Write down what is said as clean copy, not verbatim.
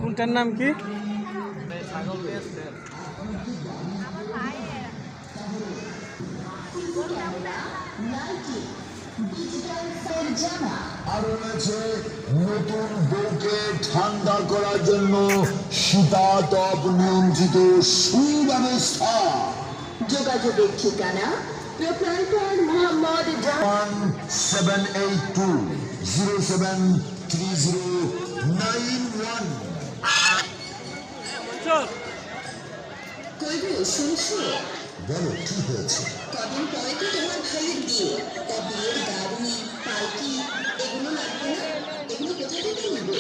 কোনটার নাম কি? আর রয়েছে নতুন বউকে ঠান্ডা করার জন্য শীতাতপ নিয়ন্ত্রিত সুব্যবস্থা। যোগাযোগের ঠিকানা প্রোপ্রাইটার মোহাম্মদ 1782073091। কইবো শুনছো? বলো কি হয়েছে? কদিন পরে তো তোমার ভাইয়ের বিয়ে, তা বিয়ের গাড়ি পালকি এগুলো লাগবে না? এগুলো কোথা থেকে নিবে?